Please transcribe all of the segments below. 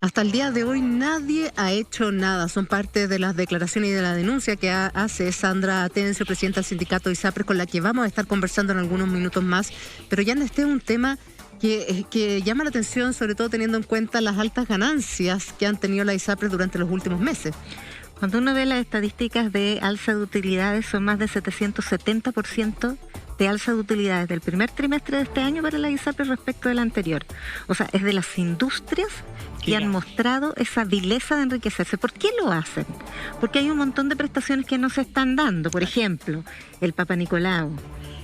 Hasta el día de hoy nadie ha hecho nada. Son parte de las declaraciones y de la denuncia que hace Sandra Atencio, presidenta del sindicato ISAPRES, con la que vamos a estar conversando en algunos minutos más. Pero ya este es un tema que llama la atención, sobre todo teniendo en cuenta las altas ganancias que han tenido la ISAPRES durante los últimos meses. Cuando uno ve las estadísticas de alza de utilidades, son más de 770% de alza de utilidades del primer trimestre de este año para la ISAPRES respecto del anterior. O sea, es de las industrias que han mostrado esa vileza de enriquecerse. ¿Por qué lo hacen? Porque hay un montón de prestaciones que no se están dando. Por ejemplo, el Papa Nicolau,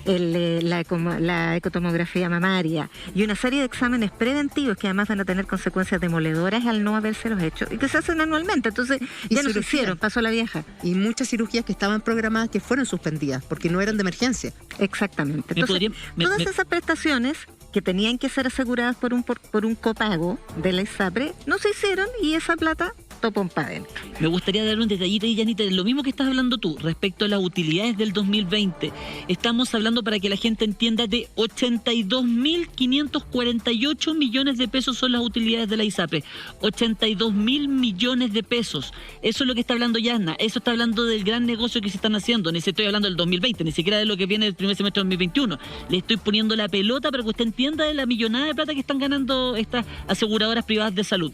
la ecotomografía mamaria y una serie de exámenes preventivos que además van a tener consecuencias demoledoras al no habérselos hecho y que se hacen anualmente. Entonces ya no se hicieron, pasó la vieja. Y muchas cirugías que estaban programadas que fueron suspendidas porque no eran de emergencia. Exactamente. Entonces, todas esas prestaciones que tenían que ser aseguradas por un copago de la ISAPRES no se hicieron y esa plata topón para adentro. Me gustaría darle un detallito ahí, Yanita, de lo mismo que estás hablando tú respecto a las utilidades del 2020. Estamos hablando, para que la gente entienda, de 82.548 millones de pesos son las utilidades de la ISAPRES. 82.000 millones de pesos. Eso es lo que está hablando Yasna. Eso está hablando del gran negocio que se están haciendo. Ni siquiera estoy hablando del 2020, ni siquiera de lo que viene del primer semestre del 2021. Le estoy poniendo la pelota para que usted entienda de la millonada de plata que están ganando estas aseguradoras privadas de salud.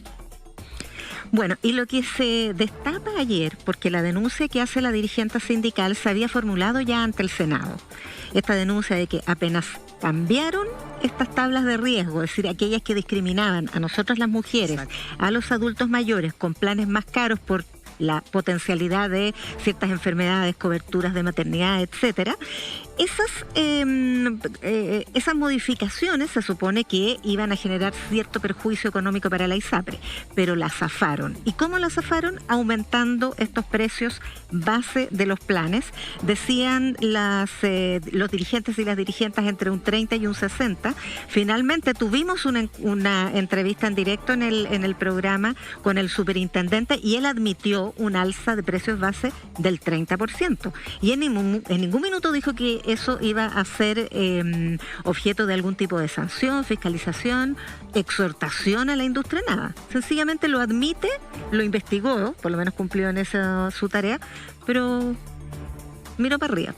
Bueno, y lo que se destapa ayer, porque la denuncia que hace la dirigente sindical se había formulado ya ante el Senado. Esta denuncia de que apenas cambiaron estas tablas de riesgo, es decir, aquellas que discriminaban a nosotras las mujeres, a los adultos mayores con planes más caros por la potencialidad de ciertas enfermedades, coberturas de maternidad, etcétera. Esas modificaciones se supone que iban a generar cierto perjuicio económico para la ISAPRES, pero la zafaron. ¿Y cómo la zafaron? Aumentando estos precios base de los planes. Decían los dirigentes y las dirigentes entre un 30 y un 60. Finalmente tuvimos una entrevista en directo en el programa con el superintendente y él admitió un alza de precios base del 30%. Y en ningún minuto dijo que eso iba a ser objeto de algún tipo de sanción, fiscalización, exhortación a la industria, nada. Sencillamente lo admite, lo investigó, por lo menos cumplió en esa su tarea, pero miró para arriba.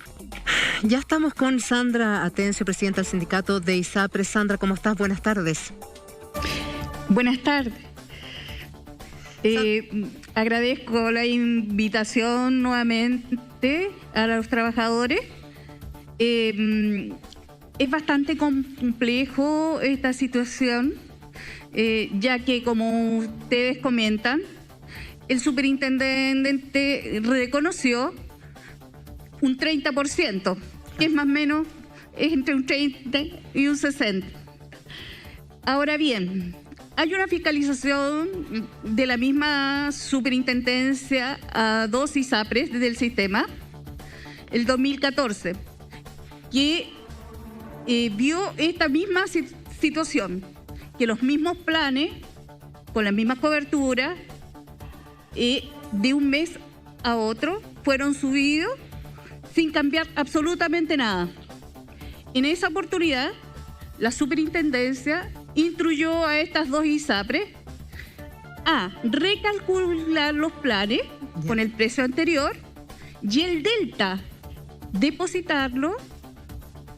Ya estamos con Sandra Atencio, presidenta del sindicato de ISAPRES. Sandra, ¿cómo estás? Buenas tardes. Buenas tardes. Agradezco la invitación nuevamente a los trabajadores. Es bastante complejo esta situación, ya que, como ustedes comentan, el superintendente reconoció un 30%, que es más o menos entre un 30 y un 60. Ahora bien, hay una fiscalización de la misma superintendencia a dos ISAPRES del sistema, el 2014, que vio esta misma situación, que los mismos planes, con las mismas coberturas, de un mes a otro, fueron subidos sin cambiar absolutamente nada. En esa oportunidad, la superintendencia instruyó a estas dos ISAPRES a recalcular los planes con el precio anterior y el delta depositarlo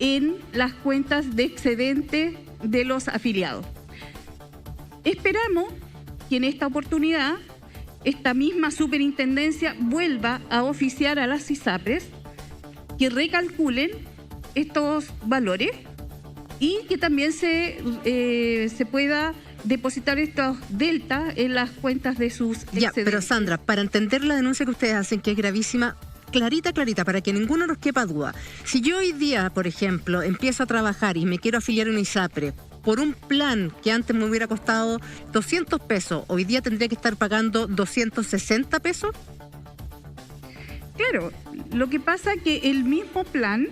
en las cuentas de excedente de los afiliados. Esperamos que en esta oportunidad esta misma superintendencia vuelva a oficiar a las ISAPRES que recalculen estos valores y que también se pueda depositar estos deltas en las cuentas de sus excedentes. Ya, pero Sandra, para entender la denuncia que ustedes hacen, que es gravísima, clarita, para que ninguno nos quepa duda. Si yo hoy día, por ejemplo, empiezo a trabajar y me quiero afiliar a una ISAPRES por un plan que antes me hubiera costado 200 pesos, hoy día tendría que estar pagando 260 pesos. Claro, lo que pasa es que el mismo plan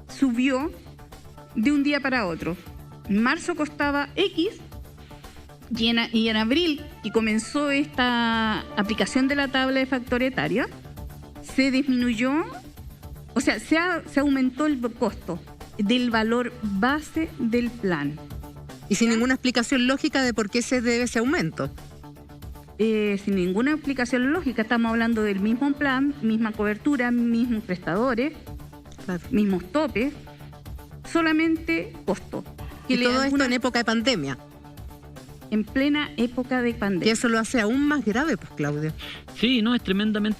subió de un día para otro. En marzo costaba X y en abril, que comenzó esta aplicación de la tabla de factor etaria, se disminuyó, o sea, se aumentó el costo. del valor base del plan. Y sin ninguna explicación lógica de por qué se debe ese aumento. Sin ninguna explicación lógica, estamos hablando del mismo plan, misma cobertura, mismos prestadores, Claro. mismos topes, solamente costo. Y todo esto en época de pandemia, en plena época de que pandemia. eso lo hace aún más grave, pues, Claudia. Sí, no, es tremendamente